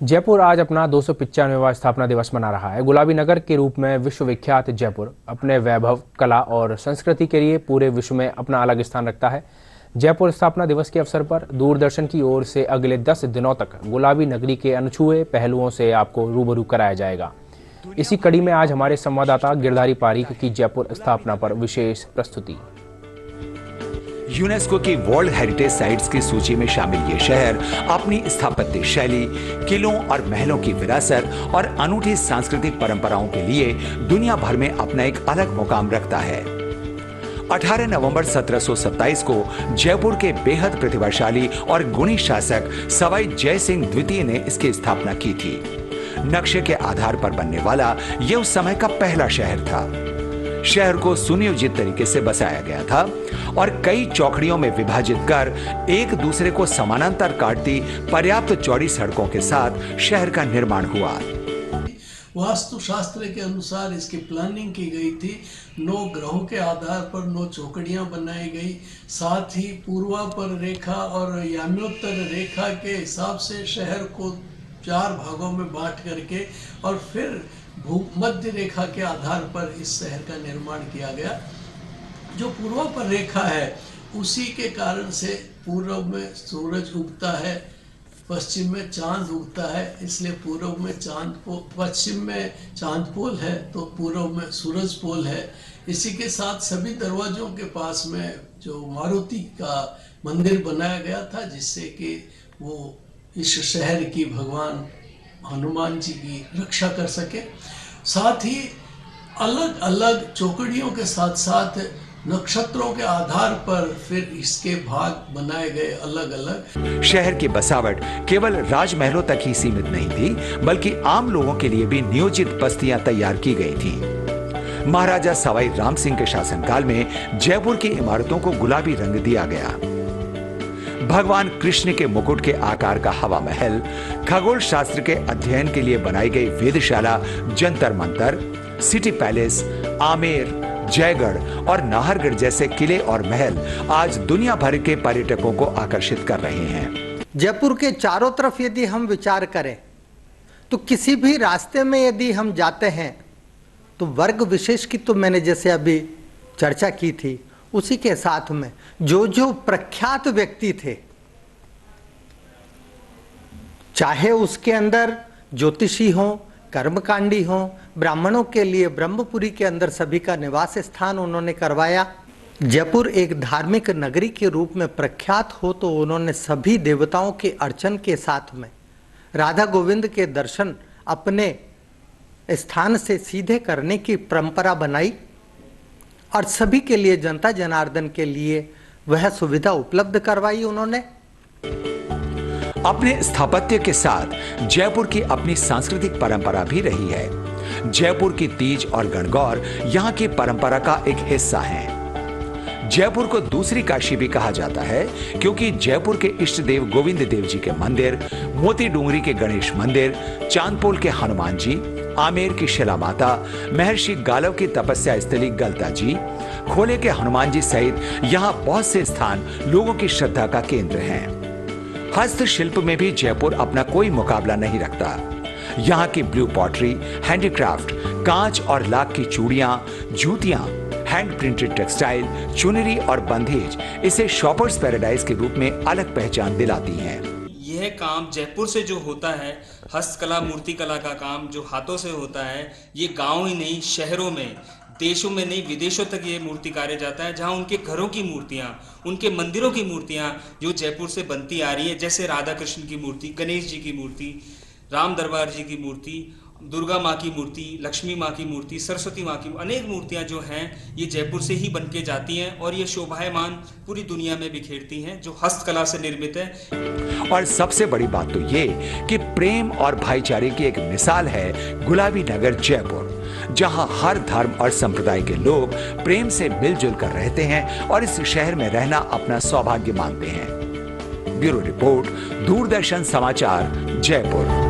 जयपुर आज अपना 295वां स्थापना दिवस मना रहा है। गुलाबी नगर के रूप में विश्वविख्यात जयपुर अपने वैभव, कला और संस्कृति के लिए पूरे विश्व में अपना अलग स्थान रखता है। जयपुर स्थापना दिवस के अवसर पर दूरदर्शन की ओर से अगले 10 दिनों तक गुलाबी नगरी के अनछुए पहलुओं से आपको रूबरू कराया जाएगा। इसी कड़ी में आज हमारे संवाददाता गिरधारी पारीक की जयपुर स्थापना पर विशेष प्रस्तुति। यूनेस्को की वर्ल्ड हेरिटेज साइट्स की सूची में शामिल ये शहर अपनी स्थापत्य शैली, किलों और महलों की विरासत और अनूठी सांस्कृतिक परंपराओं के लिए दुनिया भर में अपना एक अलग मुकाम रखता है। 18 नवंबर 1727 को जयपुर के बेहद प्रतिभाशाली और गुणी शासक सवाई जय सिंह द्वितीय ने इसकी स्थापना की थी। नक्शे के आधार पर बनने वाला यह उस समय का पहला शहर था। शहर को सुनियोजित तरीके से बसाया गया था और कई चौकड़ियों में विभाजित कर एक दूसरे को समानांतर काटती पर्याप्त चौड़ी सड़कों के साथ शहर का निर्माण हुआ। वास्तुशास्त्र के अनुसार इसकी प्लानिंग की गई थी। 9 ग्रहों के आधार पर 9 चौकड़ियां बनाई गई। साथ ही पूर्वापर रेखा और याम्योत्तर रेखा के हिसाब से शहर को 4 भागों में बांट करके और फिर भूमध्य रेखा के आधार पर इस शहर का निर्माण किया गया। जो पूर्वापर रेखा है उसी के कारण से पूर्व में सूरज उगता है, पश्चिम में चांद उगता है, इसलिए पूर्व में चांद पोल, पश्चिम में चांद पोल है तो पूर्व में सूरज पोल है। इसी के साथ सभी दरवाजों के पास में जो मारुति का मंदिर बनाया गया था, जिससे कि वो इस शहर की भगवान हनुमान जी की रक्षा कर सके। साथ ही अलग अलग चौकड़ियों के साथ साथ नक्षत्रों के आधार पर फिर इसके भाग बनाए गए अलग अलग। शहर की बसावट केवल राजमहलों तक ही सीमित नहीं थी, बल्कि आम लोगों के लिए भी नियोजित बस्तियां तैयार की गई थी। महाराजा सवाई राम सिंह के शासनकाल में जयपुर की इमारतों को गुलाबी रंग दिया गया। भगवान कृष्ण के मुकुट के आकार का हवा महल, खगोल शास्त्र के अध्ययन के लिए बनाई गई वेधशाला, जंतर मंतर, सिटी पैलेस, आमेर, जयगढ़ और नाहरगढ़ जैसे किले और महल आज दुनिया भर के पर्यटकों को आकर्षित कर रहे हैं। जयपुर के चारों तरफ यदि हम विचार करें तो किसी भी रास्ते में यदि हम जाते हैं तो वर्ग विशेष की तो मैंने जैसे अभी चर्चा की थी, उसी के साथ में जो जो प्रख्यात व्यक्ति थे, चाहे उसके अंदर ज्योतिषी हो, कर्मकांडी हो, ब्राह्मणों के लिए ब्रह्मपुरी के अंदर सभी का निवास स्थान उन्होंने करवाया। जयपुर एक धार्मिक नगरी के रूप में प्रख्यात हो तो उन्होंने सभी देवताओं के अर्चन के साथ में राधा गोविंद के दर्शन अपने स्थान से सीधे करने की परंपरा बनाई और सभी के लिए, जनता जनार्दन के लिए वह सुविधा उपलब्ध करवाई उन्होंने। अपने स्थापत्य के साथ जयपुर की अपनी सांस्कृतिक परंपरा भी रही है। जयपुर की तीज और गणगौर यहाँ की परंपरा का एक हिस्सा है। जयपुर को दूसरी काशी भी कहा जाता है क्योंकि जयपुर के इष्ट देव गोविंद देव जी के मंदिर, मोती डूंगरी के गणेश मंदिर, चांदपोल के हनुमान जी, आमेर की शिला माता, महर्षि गालव की तपस्या स्थली गलता जी, खोले के हनुमान जी सहित यहाँ बहुत से स्थान लोगों की श्रद्धा का केंद्र हैं। हस्तशिल्प में भी जयपुर अपना कोई मुकाबला नहीं रखता। यहाँ की ब्लू पॉटरी, हैंडीक्राफ्ट, कांच और लाख की चूड़ियां, जूतियां, हैंड प्रिंटेड टेक्सटाइल, चुनरी और बंधेज इसे शॉपर्स पैराडाइज के रूप में अलग पहचान दिलाती हैं। यह काम जयपुर से जो होता है, हस्तकला, मूर्ति कला का काम जो हाथों से होता है, ये गांव ही नहीं, शहरों में, देशों में नहीं, विदेशों तक ये मूर्ति कार्य जाता है, जहाँ उनके घरों की मूर्तियाँ, उनके मंदिरों की मूर्तियाँ जो जयपुर से बनती आ रही है, जैसे राधा कृष्ण की मूर्ति, गणेश जी की मूर्ति, राम दरबार जी की मूर्ति, दुर्गा माँ की मूर्ति, लक्ष्मी माँ की मूर्ति, सरस्वती माँ की, अनेक मूर्तियाँ जो हैं ये जयपुर से ही बन के जाती हैं और ये शोभायमान पूरी दुनिया में बिखेरती हैं, जो हस्तकला से निर्मित है। और सबसे बड़ी बात तो ये कि प्रेम और भाईचारे की एक मिसाल है गुलाबी नगर जयपुर, जहां हर धर्म और संप्रदाय के लोग प्रेम से मिलजुल कर रहते हैं और इस शहर में रहना अपना सौभाग्य मानते हैं। ब्यूरो रिपोर्ट, दूरदर्शन समाचार, जयपुर।